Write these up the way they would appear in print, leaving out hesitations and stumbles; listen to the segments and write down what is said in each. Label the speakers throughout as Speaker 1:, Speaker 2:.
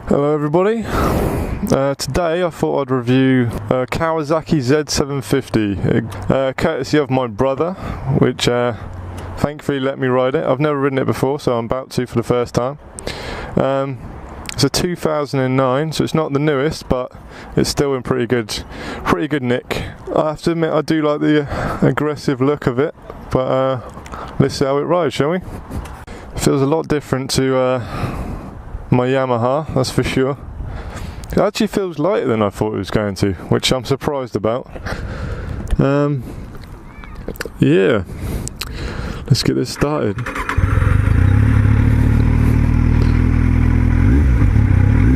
Speaker 1: Hello everybody. Today I thought I'd review Kawasaki Z750, courtesy of my brother, which thankfully let me ride it. I've never ridden it before, so I'm about to for the first time. It's a 2009, so it's not the newest, but it's still in pretty good nick. I have to admit I do like the aggressive look of it, but let's see how it rides, shall we? It feels a lot different to my Yamaha, that's for sure. It actually feels lighter than I thought it was going to, which I'm surprised about. Yeah, let's get this started.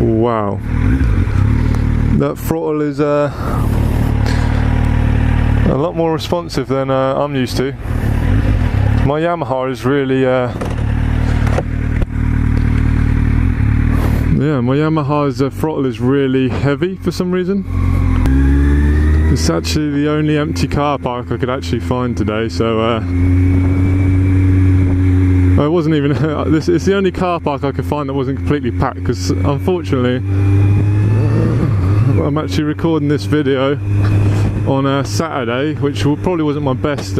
Speaker 1: Wow, that throttle is a lot more responsive than I'm used to. My Yamaha is really my Yamaha's throttle is really heavy for some reason. It's actually the only empty car park I could actually find today, so it wasn't even it's the only car park I could find that wasn't completely packed, because unfortunately I'm actually recording this video on a Saturday, which probably wasn't my best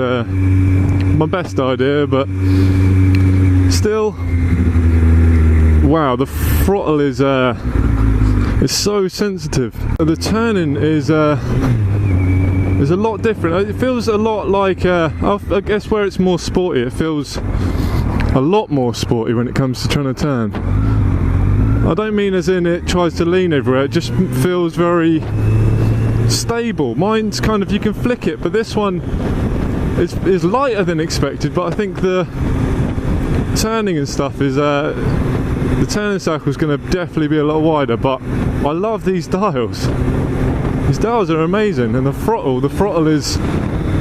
Speaker 1: idea, but still. Wow, the throttle is so sensitive. The turning is a lot different. It feels a lot like I guess where it's more sporty, it feels a lot more sporty when it comes to trying to turn. I don't mean as in it tries to lean everywhere, it just feels very stable. Mine's kind of, you can flick it, but this one is lighter than expected, but I think the turning and stuff is the turning circle is going to definitely be a lot wider, but I love these dials. These dials are amazing, and the throttle is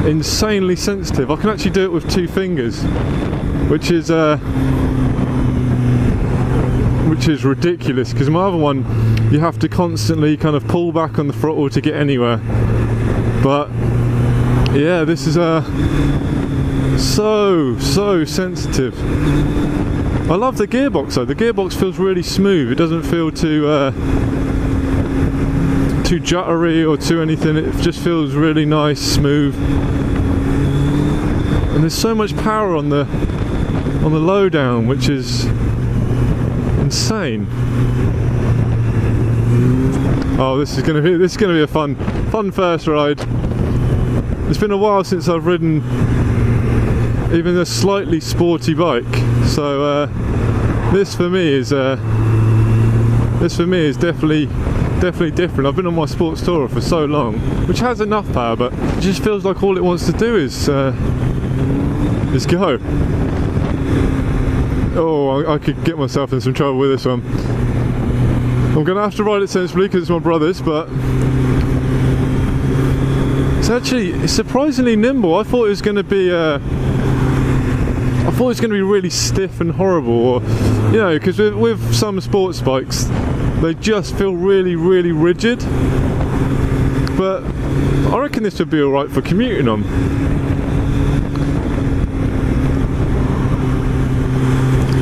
Speaker 1: insanely sensitive. I can actually do it with 2 fingers, which is ridiculous, because my other one you have to constantly kind of pull back on the throttle to get anywhere. But yeah, this is so sensitive. I love the gearbox though. The gearbox feels really smooth. It doesn't feel too juttery or too anything. It just feels really nice, smooth. And there's so much power on the lowdown, which is insane. Oh, this is gonna be a fun first ride. It's been a while since I've ridden even a slightly sporty bike, so this for me is definitely different. I've been on my sports tourer for so long, which has enough power, but it just feels like all it wants to do is go. Oh, I could get myself in some trouble with this one. I'm gonna have to ride it sensibly because it's my brother's, but it's surprisingly nimble. I thought it was going to be really stiff and horrible, or because with some sports bikes they just feel really rigid. But I reckon this would be alright for commuting on.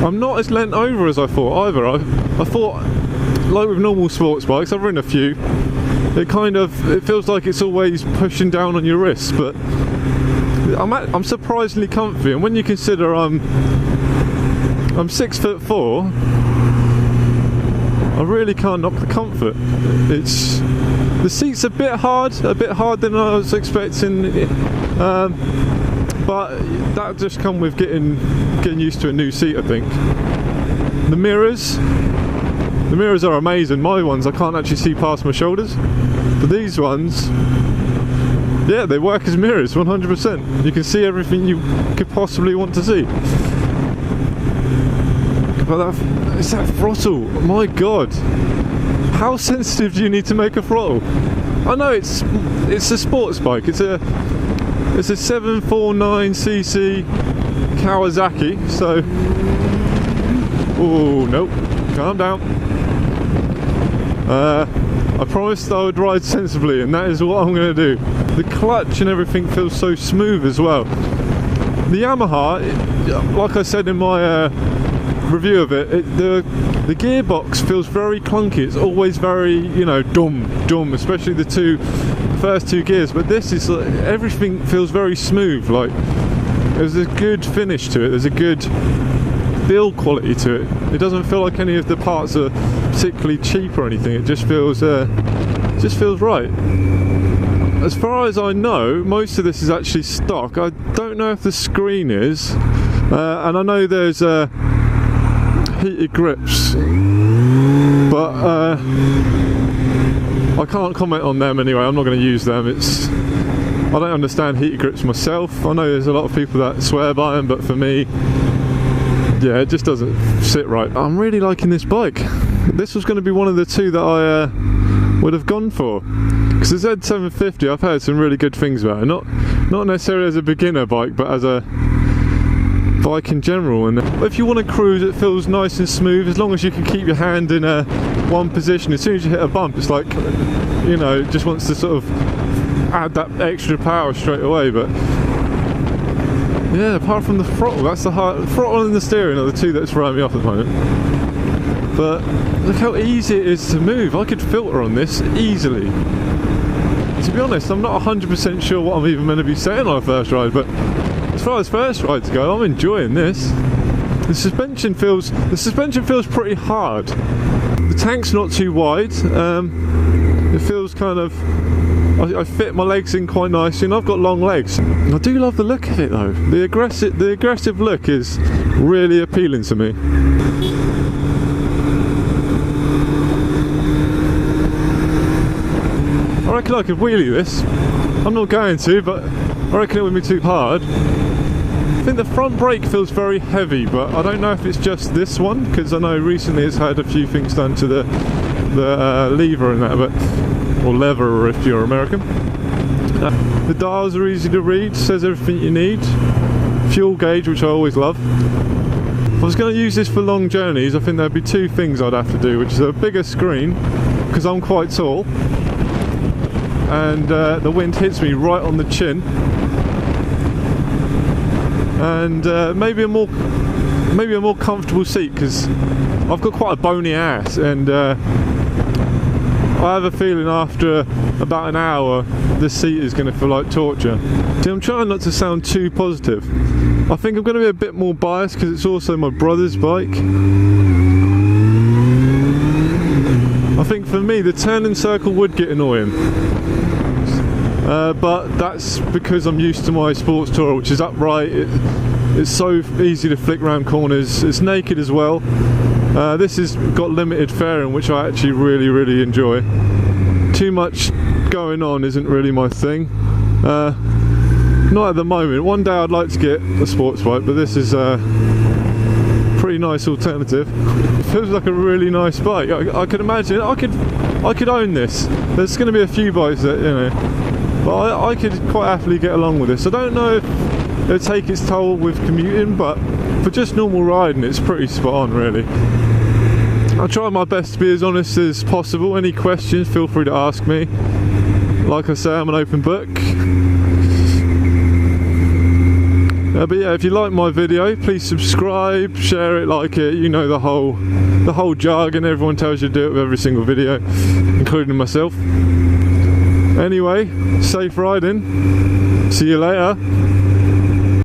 Speaker 1: I'm not as leant over as I thought either. I thought, like with normal sports bikes, I've ridden a few, it feels like it's always pushing down on your wrists, but I'm surprisingly comfy, and when you consider I'm 6'4", I really can't knock the comfort. The seat's a bit hard than I was expecting, but that just come with getting used to a new seat, I think. The mirrors are amazing. My ones, I can't actually see past my shoulders, but these ones, yeah, they work as mirrors 100%. You can see everything you could possibly want to see. But it's that throttle, my god. How sensitive do you need to make a throttle? I know it's a sports bike, it's a 749cc Kawasaki, so oh nope, calm down. I promised I would ride sensibly, and that is what I'm going to do. The clutch and everything feels so smooth as well. The Yamaha, like I said in my review of it, the gearbox feels very clunky. It's always very, you know, dumb, especially the first two gears. But this is like, everything feels very smooth. Like there's a good finish to it. There's a good build quality to it. It doesn't feel like any of the parts are particularly cheap or anything. It just feels right. As far as I know, most of this is actually stock. I don't know if the screen is, and I know there's heated grips, but I can't comment on them anyway. I'm not going to use them. I don't understand heated grips myself. I know there's a lot of people that swear by them, but for me, yeah, it just doesn't sit right. I'm really liking this bike. This was going to be one of the two that I would have gone for, because the Z750 I've heard some really good things about it. Not necessarily as a beginner bike, but as a bike in general. And if you want to cruise, it feels nice and smooth as long as you can keep your hand in one position. As soon as you hit a bump, it's like, you know, it just wants to sort of add that extra power straight away. But yeah, apart from the throttle, that's the throttle and the steering are the two that's throwing me off at the moment. But look how easy it is to move. I could filter on this easily. To be honest, I'm not 100% sure what I'm even meant to be saying on a first ride, but as far as first rides go, I'm enjoying this. The suspension feels pretty hard. The tank's not too wide. It feels kind of, I fit my legs in quite nicely, and I've got long legs. I do love the look of it though. The aggressive look is really appealing to me. I reckon I could wheelie this. I'm not going to, but I reckon it wouldn't be too hard. I think the front brake feels very heavy, but I don't know if it's just this one, because I know recently it's had a few things done to the lever and that, or lever if you're American. The dials are easy to read, says everything you need. Fuel gauge, which I always love. If I was going to use this for long journeys, I think there'd be two things I'd have to do, which is a bigger screen, because I'm quite tall, and the wind hits me right on the chin, and maybe a more comfortable seat, because I've got quite a bony ass, and I have a feeling after about an hour this seat is going to feel like torture. See, I'm trying not to sound too positive. I think I'm going to be a bit more biased because it's also my brother's bike. I think for me the turning circle would get annoying. But that's because I'm used to my sports tourer, which is upright. It's so easy to flick around corners. It's naked as well. This has got limited fairing, which I actually really enjoy. Too much going on isn't really my thing. Not at the moment. One day I'd like to get a sports bike, but this is a pretty nice alternative. It feels like a really nice bike. I could imagine I could own this. There's going to be a few bikes that, you know, but I could quite happily get along with this. I don't know if it'll take its toll with commuting, but for just normal riding it's pretty spot on really. I'll try my best to be as honest as possible. Any questions, feel free to ask me. Like I say, I'm an open book. But yeah, if you like my video, please subscribe, share it, like it. You know the whole jargon everyone tells you to do it with every single video, including myself. Anyway, safe riding. See you later.